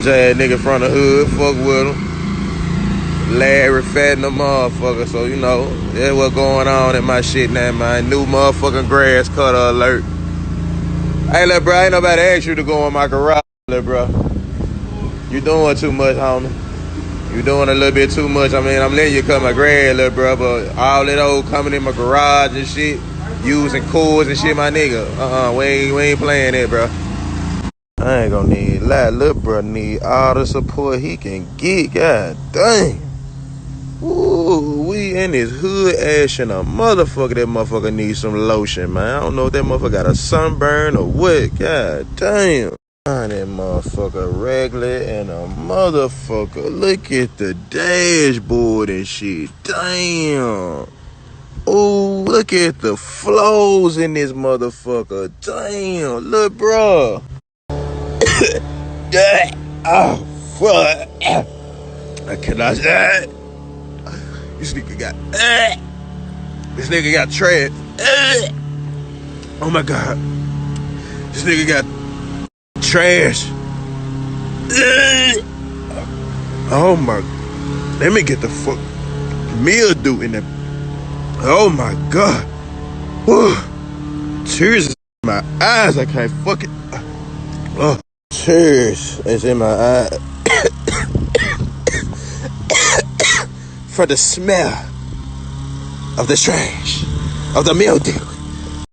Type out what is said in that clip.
That nigga from the hood, fuck with him. Larry fat and the motherfucker, so you know, that's what's going on in my shit now, man. New motherfucking grass cutter alert. Hey, little bro, ain't nobody asked you to go in my garage, little bro. You doing too much, homie. You doing a little bit too much. I mean, I'm letting you cut my grass, little bro, but all that old coming in my garage and shit, using cords and shit, my nigga. We ain't playing that, bro. I ain't gonna need lie, little bro need all the support he can get, god dang. Ooh, we in this hood ash and a motherfucker, that motherfucker needs some lotion, man. I don't know if that motherfucker got a sunburn or what, god damn. That motherfucker regular and a motherfucker. Look at the dashboard and shit, damn. Ooh, look at the flows in this motherfucker, damn, little bro. Oh, fuck. I cannot. This nigga got trash. Oh my god. This nigga got trash. Oh my. Let me get the fuck mildew in there. Oh my god. Whew. Tears in my eyes. I can't fuck it. Oh. Tears is in my eye for the smell of the trash, of the mildew.